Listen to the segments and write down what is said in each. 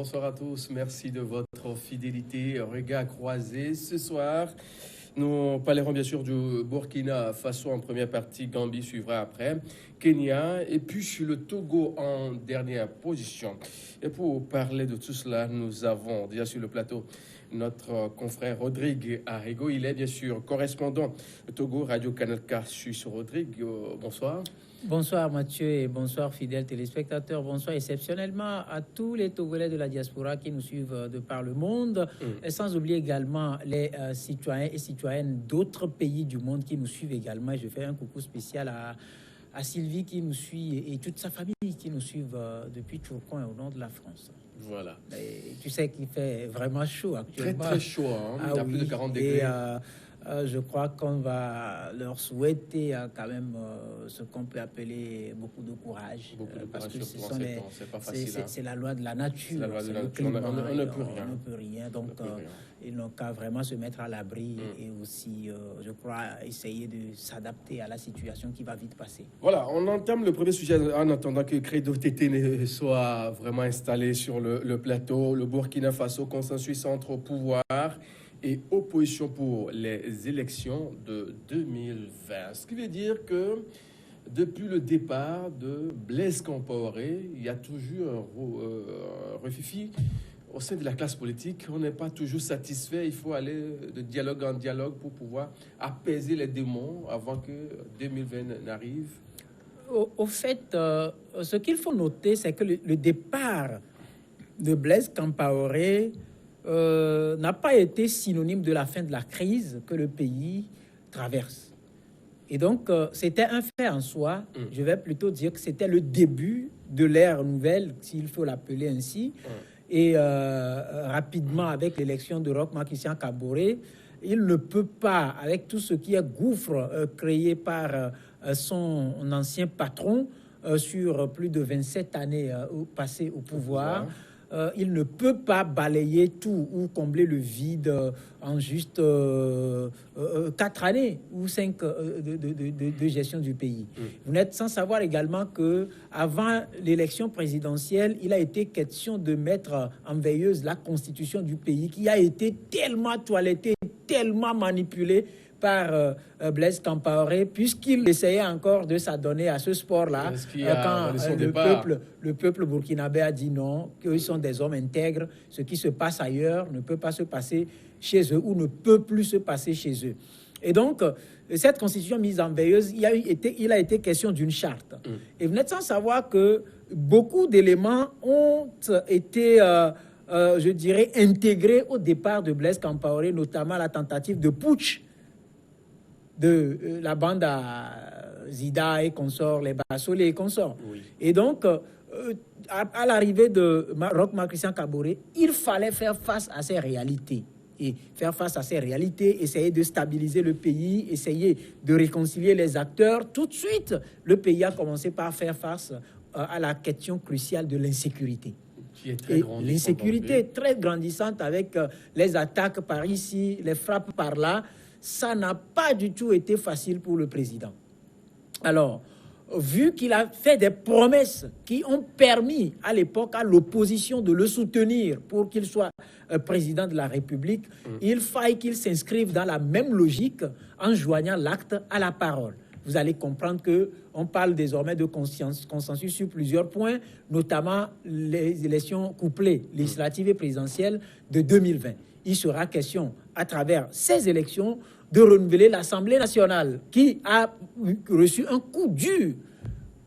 bonsoir à tous. Merci de votre fidélité. Regard croisé ce soir. Nous parlerons bien sûr du Burkina Faso en première partie. Gambie suivra après. Kenya et puis le Togo en dernière position. Et pour parler de tout cela, nous avons déjà sur le plateau notre confrère Rodrigue Arrigo. Il est bien sûr correspondant Togo Radio Canal K Suisse. Rodrigue, bonsoir. Bonsoir Mathieu et bonsoir fidèles téléspectateurs. Bonsoir exceptionnellement à tous les Togolais de la diaspora qui nous suivent de par le monde. Et sans oublier également les citoyens et citoyennes d'autres pays du monde qui nous suivent également. Et je fais un coucou spécial à Sylvie qui nous suit et toute sa famille qui nous suivent depuis Tourcoing au nord de la France. Voilà. Et tu sais qu'il fait vraiment chaud actuellement. Très chaud, hein. Il y a plus de 40 degrés. Je crois qu'on va leur souhaiter quand même ce qu'on peut appeler beaucoup de courage. Parce que c'est la loi de la nature. La loi de la nature. Climat, on ne peut rien. On ne peut rien. Donc, ils n'ont qu'à vraiment se mettre à l'abri et aussi, je crois, essayer de s'adapter à la situation qui va vite passer. Voilà, on entame le premier sujet en attendant que Credo Tété soit vraiment installé sur le plateau. Le Burkina Faso, consensus entre pouvoir et opposition pour les élections de 2020. Ce qui veut dire que depuis le départ de Blaise Compaoré, il y a toujours un refifi au sein de la classe politique. On n'est pas toujours satisfait. Il faut aller de dialogue en dialogue pour pouvoir apaiser les démons avant que 2020 n'arrive. Au fait, ce qu'il faut noter, c'est que le départ de Blaise Compaoré n'a pas été synonyme de la fin de la crise que le pays traverse. Et donc, c'était un fait en soi. Je vais plutôt dire que c'était le début de l'ère nouvelle, s'il faut l'appeler ainsi. Et rapidement, avec l'élection de Roch Marc Christian Kaboré, il ne peut pas, avec tout ce qui est gouffre créé par son ancien patron sur plus de 27 années passées au pouvoir, il ne peut pas balayer tout ou combler le vide en juste 4 années ou 5 de gestion du pays. Vous n'êtes sans savoir également que avant l'élection présidentielle, il a été question de mettre en veilleuse la constitution du pays qui a été tellement toilettée, tellement manipulée par Blaise Compaoré, puisqu'il essayait encore de s'adonner à ce sport-là quand le peuple burkinabé a dit non, qu'ils sont des hommes intègres, ce qui se passe ailleurs ne peut pas se passer chez eux ou ne peut plus se passer chez eux. Et donc, cette constitution mise en veilleuse, il a été question d'une charte. Et vous n'êtes sans savoir que beaucoup d'éléments ont été, je dirais, intégrés au départ de Blaise Compaoré, notamment la tentative de putsch de la bande à Zida et consorts, les Bassolé et consorts. Et donc, à l'arrivée de Roch Marc Christian Kaboré, il fallait faire face à ces réalités. Et faire face à ces réalités, essayer de stabiliser le pays, essayer de réconcilier les acteurs. Tout de suite, le pays a commencé par faire face à la question cruciale de l'insécurité. L'insécurité très grandissante avec les attaques par ici, les frappes par là. Ça n'a pas du tout été facile pour le président. Alors, vu qu'il a fait des promesses qui ont permis à l'époque à l'opposition de le soutenir pour qu'il soit président de la République, il faille qu'il s'inscrive dans la même logique en joignant l'acte à la parole. Vous allez comprendre qu'on parle désormais de consensus sur plusieurs points, notamment les élections couplées, législatives et présidentielles de 2020. Il sera question, à travers ces élections, de renouveler l'Assemblée nationale qui a reçu un coup dur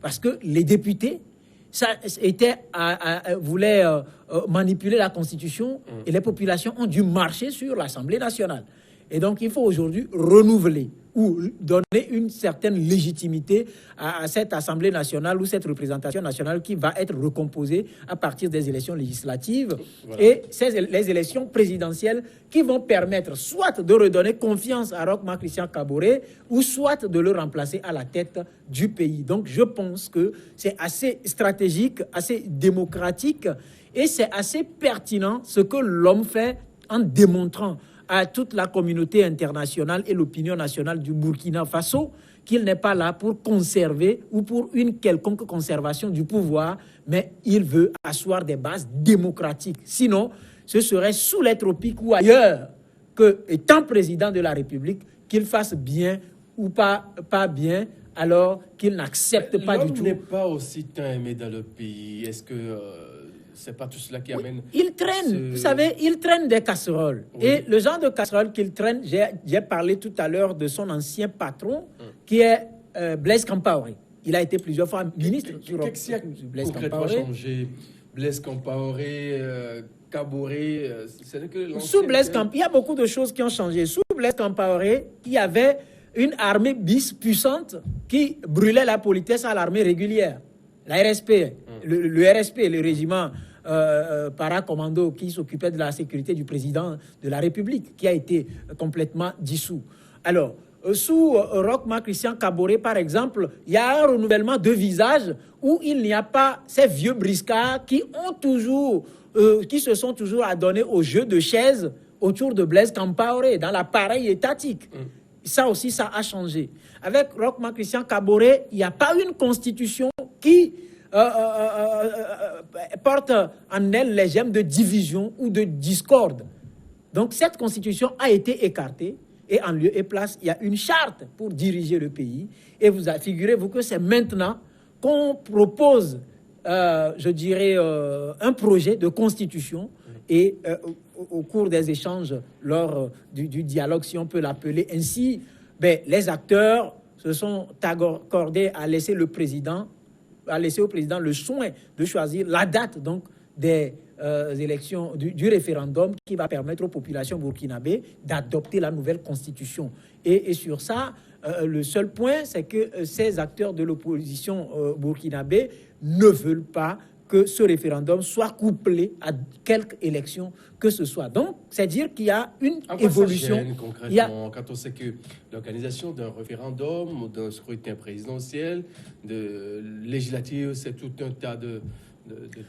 parce que les députés voulaient manipuler la Constitution et les populations ont dû marcher sur l'Assemblée nationale. Et donc, il faut aujourd'hui renouveler ou donner une certaine légitimité à cette Assemblée nationale ou cette représentation nationale qui va être recomposée à partir des élections législatives et les élections présidentielles qui vont permettre soit de redonner confiance à Roch Marc Christian Kaboré ou soit de le remplacer à la tête du pays. Donc, je pense que c'est assez stratégique, assez démocratique et c'est assez pertinent ce que l'homme fait en démontrant à toute la communauté internationale et l'opinion nationale du Burkina Faso qu'il n'est pas là pour conserver ou pour une quelconque conservation du pouvoir, mais il veut asseoir des bases démocratiques. Sinon, ce serait sous les tropiques ou ailleurs que, étant président de la République, qu'il fasse bien ou pas alors qu'il n'accepte pas du tout. L'homme n'est pas aussi tant aimé dans le pays. Est-ce que c'est pas tout cela qui amène... Il traîne, vous savez, il traîne des casseroles. Oui. Et le genre de casseroles qu'il traîne, j'ai parlé tout à l'heure de son ancien patron, qui est Blaise Compaoré. Il a été plusieurs fois ministre. Qu'est-ce qui a concrètement changé? Blaise Compaoré, Kaboré, c'est que sous Blaise Compaoré, il y a beaucoup de choses qui ont changé. Sous Blaise Compaoré, il y avait une armée bis puissante qui brûlait la politesse à l'armée régulière. La RSP, le RSP, le régiment paracommando qui s'occupait de la sécurité du président de la République, qui a été complètement dissous. Alors, sous Roch-Marc Christian Kaboré, par exemple, il y a un renouvellement de visage où il n'y a pas ces vieux briscards qui se sont toujours adonnés au jeu de chaises autour de Blaise Compaoré, dans l'appareil étatique. Ça aussi, ça a changé. Avec Roch-Marc Christian Kaboré, il n'y a pas une constitution qui porte en elle les gemmes de division ou de discorde. Donc, cette constitution a été écartée et en lieu et place, il y a une charte pour diriger le pays. Et figurez-vous que c'est maintenant qu'on propose, je dirais, un projet de constitution et au cours des échanges, lors du dialogue, si on peut l'appeler ainsi, les acteurs se sont accordés à laisser au président le soin de choisir la date donc, des élections, du référendum qui va permettre aux populations burkinabées d'adopter la nouvelle constitution. Et sur ça, le seul point, c'est que ces acteurs de l'opposition burkinabé ne veulent pas que ce référendum soit couplé à quelque élection que ce soit. Donc, c'est dire qu'il y a une évolution. Ça gêne, concrètement, quand on sait que l'organisation d'un référendum ou d'un scrutin présidentiel, de législative, c'est tout un tas de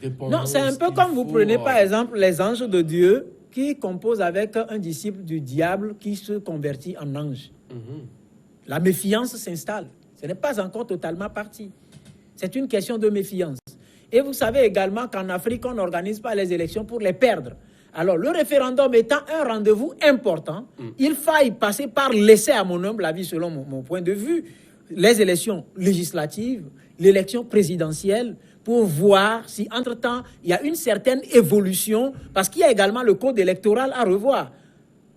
dépendances. Non, c'est un peu comme vous prenez par exemple les anges de Dieu qui composent avec un disciple du diable qui se convertit en ange. La méfiance s'installe. Ce n'est pas encore totalement parti. C'est une question de méfiance. Et vous savez également qu'en Afrique, on n'organise pas les élections pour les perdre. Alors, le référendum étant un rendez-vous important, il faille passer par laisser, à mon humble avis, selon mon point de vue, les élections législatives, l'élection présidentielle, pour voir si, entre-temps, il y a une certaine évolution, parce qu'il y a également le code électoral à revoir.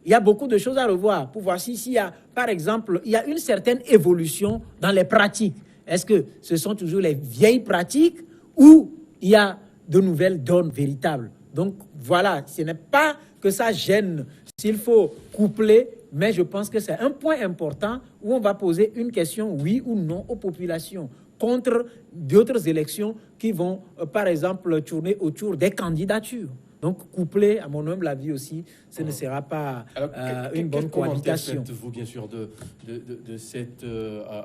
Il y a beaucoup de choses à revoir pour voir s'il y a, par exemple, il y a une certaine évolution dans les pratiques. Est-ce que ce sont toujours les vieilles pratiques ou il y a de nouvelles donnes véritables? Donc voilà, ce n'est pas que ça gêne s'il faut coupler, mais je pense que c'est un point important où on va poser une question, oui ou non, aux populations, contre d'autres élections qui vont, par exemple, tourner autour des candidatures. Donc, coupler, à mon humble avis aussi, ce ne sera pas une bonne cohabitation. Quel faites-vous, bien sûr, de cette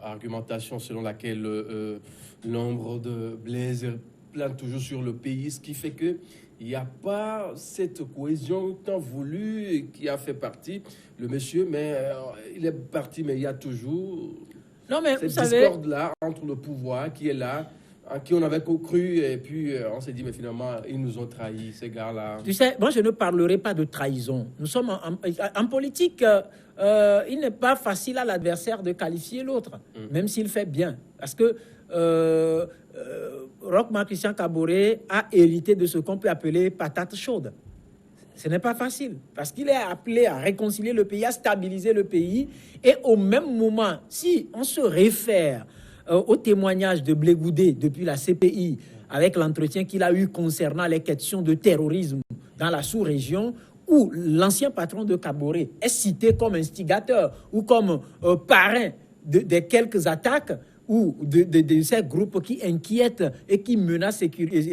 argumentation selon laquelle l'ombre de Blaise plane toujours sur le pays, ce qui fait qu'il n'y a pas cette cohésion tant voulue qui a fait partie le monsieur, mais il est parti, mais il y a toujours cette discorde-là entre le pouvoir qui est là, à qui on avait cru, et puis on s'est dit, mais finalement, ils nous ont trahis, ces gars-là. Tu sais, moi, je ne parlerai pas de trahison. Nous sommes en politique, il n'est pas facile à l'adversaire de qualifier l'autre, même s'il fait bien. Parce que Roch-Marc Christian Kaboré a hérité de ce qu'on peut appeler patate chaude. Ce n'est pas facile, parce qu'il est appelé à réconcilier le pays, à stabiliser le pays, et au même moment, si on se réfère au témoignage de Blé Goudé depuis la CPI, avec l'entretien qu'il a eu concernant les questions de terrorisme dans la sous-région, où l'ancien patron de Kaboré est cité comme instigateur ou comme parrain de quelques attaques, ou de ces groupes qui inquiètent et qui menacent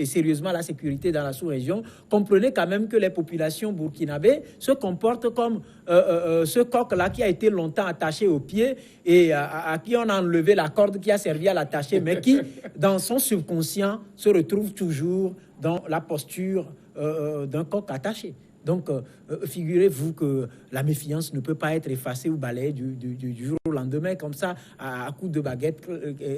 sérieusement la sécurité dans la sous-région, comprenez quand même que les populations burkinabées se comportent comme ce coq-là qui a été longtemps attaché au pied et à qui on a enlevé la corde qui a servi à l'attacher, mais qui, dans son subconscient, se retrouve toujours dans la posture d'un coq attaché. Donc, figurez-vous que la méfiance ne peut pas être effacée ou balayée du jour au lendemain, comme ça, à coups de baguette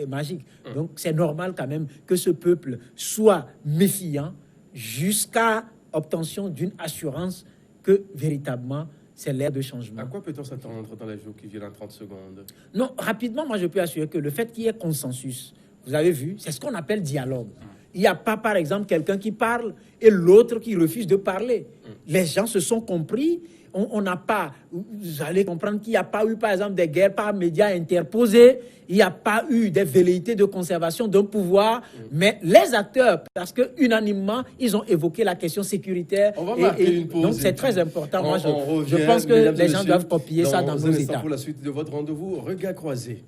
magique. Donc, c'est normal quand même que ce peuple soit méfiant jusqu'à obtention d'une assurance que, véritablement, c'est l'ère de changement. À quoi peut-on s'attendre dans les jours qui viennent en 30 secondes? Non, rapidement, moi, je peux assurer que le fait qu'il y ait consensus, vous avez vu, c'est ce qu'on appelle dialogue. Il n'y a pas, par exemple, quelqu'un qui parle et l'autre qui refuse de parler. Les gens se sont compris. On n'a pas, vous allez comprendre qu'il n'y a pas eu, par exemple, des guerres par médias interposés. Il n'y a pas eu des velléités de conservation d'un pouvoir. Mais les acteurs, parce que unanimement, ils ont évoqué la question sécuritaire. On va marquer une pause. Donc, c'est très important. Moi, je revient, pense que les gens doivent copier ça dans nos États. Pour la suite de votre rendez-vous, Regard croisé.